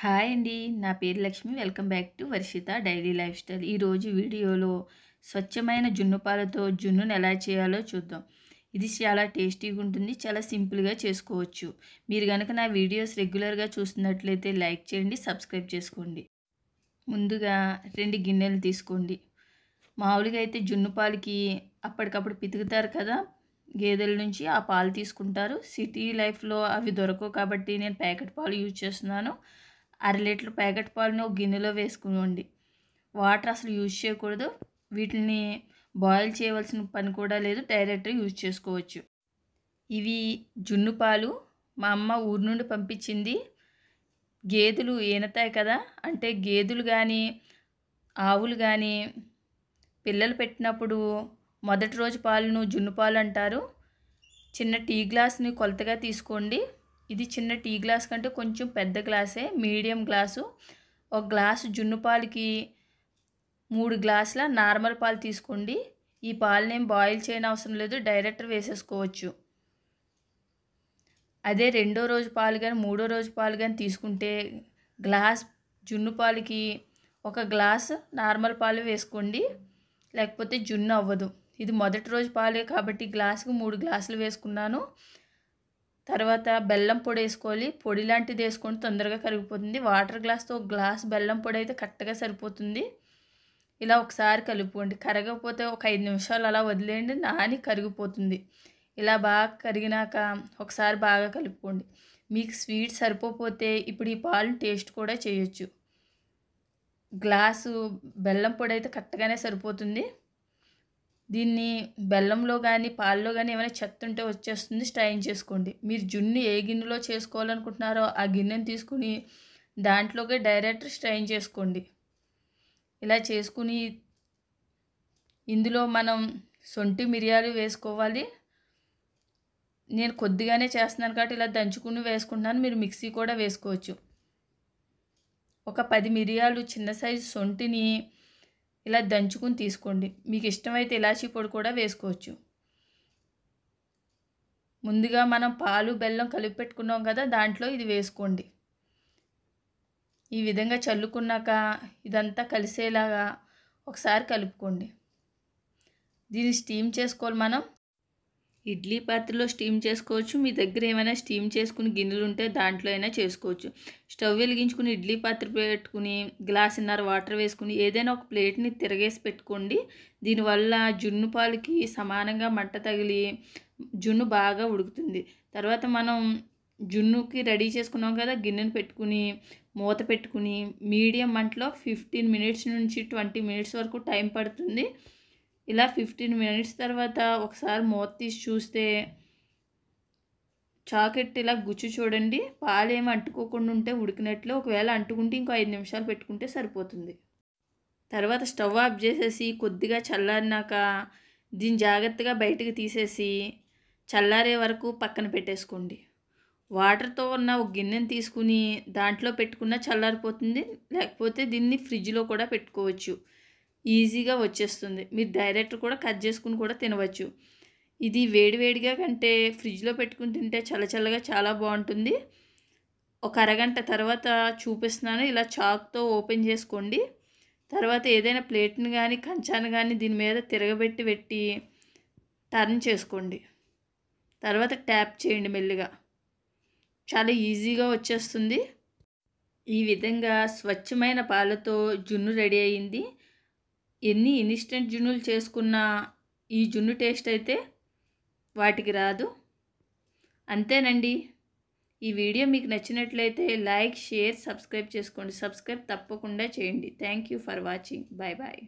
Hi అండి. నా పేరు Lakshmi. Welcome back to Varshita daily life style. ఈరోజు వీడియోలో స్వచ్ఛమైన జున్ను పాలతో జున్నును ఎలా చేయాలో చూద్దాం. ఇది చాలా టేస్టీగా ఉంటుంది. చాలా సింపుల్గా చేసుకోవచ్చు. మీరు కనుక నా వీడియోస్ రెగ్యులర్గా చూస్తున్నట్లయితే లైక్ చేయండి, సబ్స్క్రైబ్ చేసుకోండి. ముందుగా 2 గిన్నెలు తీసుకోండి. మామూలుగా అయితే జున్ను పాలకి అప్పటికప్పుడు పితుకుతారు కదా, గేదెల నుంచి ఆ పాలు తీసుకుంటారు. సిటీ లైఫ్లో అవి దొరకవు కాబట్టి నేను ప్యాకెట్ పాలు యూజ్ చేస్తున్నాను. 1/2 లీటర్ ప్యాకెట్ పాలను ఒక గిన్నెలో వేసుకోండి. వాటర్ అసలు యూజ్ చేయకూడదు. వీటిని బాయిల్ చేయవలసిన పని కూడా లేదు, డైరెక్ట్గా యూజ్ చేసుకోవచ్చు. ఇవి జున్ను పాలు మా అమ్మ ఊరు నుండి పంపించింది. గేదెలు ఈనతాయి కదా, అంటే గేదెలు కానీ ఆవులు కానీ పిల్లలు పెట్టినప్పుడు మొదటి రోజు పాలను జున్ను పాలు అంటారు. చిన్న టీ గ్లాస్ని కొలతగా తీసుకోండి. ఇది చిన్న టీ గ్లాస్ కంటే కొంచెం పెద్ద గ్లాసే, మీడియం గ్లాసు. ఒక గ్లాసు జున్ను పాలకి 3 గ్లాసుల నార్మల్ పాలు తీసుకోండి. ఈ పాలని ఏం బాయిల్ చేయని అవసరం లేదు, డైరెక్ట్ వేసేసుకోవచ్చు. అదే రెండో రోజు పాలు కానీ మూడో రోజు పాలు కానీ తీసుకుంటే గ్లాస్ జున్ను పాలకి 1 గ్లాసు నార్మల్ పాలు వేసుకోండి, లేకపోతే జున్ను అవ్వదు. ఇది మొదటి రోజు పాలే కాబట్టి గ్లాసుకు 3 గ్లాసులు వేసుకున్నాను. తర్వాత బెల్లం పొడి వేసుకోవాలి. పొడి లాంటిది వేసుకొని తొందరగా కరిగిపోతుంది. వాటర్ గ్లాస్తో 1 గ్లాస్ బెల్లం పొడి అయితే కరెక్ట్గా సరిపోతుంది. ఇలా ఒకసారి కలుపుకోండి. కరగకపోతే ఒక 5 నిమిషాలు అలా వదిలేయండి, నాని కరిగిపోతుంది. ఇలా బాగా కరిగినాక ఒకసారి బాగా కలుపుకోండి. మీకు స్వీట్ సరిపోతే ఇప్పుడు ఈ పాలు టేస్ట్ కూడా చేయొచ్చు. గ్లాసు బెల్లం పొడి అయితే కరెక్ట్గానే సరిపోతుంది. దీన్ని బెల్లంలో కానీ పాలలో కానీ ఏమైనా చెత్త ఉంటే వచ్చేస్తుంది, స్ట్రైన్ చేసుకోండి. మీరు జున్ను ఏ గిన్నెలో చేసుకోవాలనుకుంటున్నారో ఆ గిన్నెని తీసుకుని దాంట్లోకి డైరెక్ట్ స్ట్రైన్ చేసుకోండి. ఇలా చేసుకుని ఇందులో మనం సొంటి మిరియాలు వేసుకోవాలి. నేను కొద్దిగానే చేస్తున్నాను కాబట్టి ఇలా దంచుకుని వేసుకుంటున్నాను. మీరు మిక్సీ కూడా వేసుకోవచ్చు. ఒక 10 మిరియాలు, చిన్న సైజు సొంటిని ఇలా దంచుకుని తీసుకోండి. మీకు ఇష్టమైతే ఇలాచీ పొడి కూడా వేసుకోవచ్చు. ముందుగా మనం పాలు బెల్లం కలిపి పెట్టుకున్నాం కదా, దాంట్లో ఇది వేసుకోండి. ఈ విధంగా చల్లుకున్నాక ఇదంతా కలిసేలాగా ఒకసారి కలుపుకోండి. దీన్ని స్టీమ్ చేసుకోవాలి. మనం ఇడ్లీ పాత్రలో స్టీమ్ చేసుకోవచ్చు. మీ దగ్గర ఏమైనా స్టీమ్ చేసుకుని గిన్నెలు ఉంటే దాంట్లో అయినా చేసుకోవచ్చు. స్టవ్ వెలిగించుకుని ఇడ్లీ పాత్ర పెట్టుకుని గ్లాసున్నర వాటర్ వేసుకుని ఏదైనా ఒక ప్లేట్ని తిరగేసి పెట్టుకోండి. దీనివల్ల జున్ను పాలకి సమానంగా మంట తగిలి జున్ను బాగా ఉడుకుతుంది. తర్వాత మనం జున్నుకి రెడీ చేసుకున్నాం కదా, గిన్నెను పెట్టుకుని మూత పెట్టుకుని మీడియం మంటలో 15 మినిట్స్ నుంచి 20 మినిట్స్ వరకు టైం పడుతుంది. ఇలా 15 మినిట్స్ తర్వాత ఒకసారి మూత తీసి చూస్తే చాకెట్ ఇలా గుచ్చి చూడండి. పాలు ఏమి అంటుకోకుండా ఉంటే ఉడికినట్లు, ఒకవేళ అంటుకుంటే ఇంకో 5 నిమిషాలు పెట్టుకుంటే సరిపోతుంది. తర్వాత స్టవ్ ఆఫ్ చేసేసి కొద్దిగా చల్లారినాక దీన్ని జాగ్రత్తగా బయటకు తీసేసి చల్లారే వరకు పక్కన పెట్టేసుకోండి. వాటర్తో ఉన్న ఒక గిన్నెని తీసుకుని దాంట్లో పెట్టుకున్న చల్లారిపోతుంది. లేకపోతే దీన్ని ఫ్రిడ్జ్లో కూడా పెట్టుకోవచ్చు, ఈజీగా వచ్చేస్తుంది. మీరు డైరెక్ట్ కూడా కట్ చేసుకుని కూడా తినవచ్చు. ఇది వేడివేడిగా కంటే ఫ్రిడ్జ్లో పెట్టుకుని తింటే చల్లచల్లగా చాలా బాగుంటుంది. ఒక అరగంట తర్వాత చూపిస్తున్నాను. ఇలా చాక్తో ఓపెన్ చేసుకోండి. తర్వాత ఏదైనా ప్లేట్ని కానీ కంచాన్ని కానీ దీని మీద తిరగబెట్టి టర్న్ చేసుకోండి. తర్వాత ట్యాప్ చేయండి మెల్లిగా. చాలా ఈజీగా వచ్చేస్తుంది. ఈ విధంగా స్వచ్ఛమైన పాలతో జున్ను రెడీ అయ్యింది. ఎన్ని ఇన్స్టెంట్ జున్నులు చేసుకున్నా ఈ జున్ను టేస్ట్ అయితే వాటికి రాదు. అంతేనండి. ఈ వీడియో మీకు నచ్చినట్లయితే లైక్, షేర్, సబ్స్క్రైబ్ చేసుకోండి. సబ్స్క్రైబ్ తప్పకుండా చేయండి. Thank you for watching. Bye bye.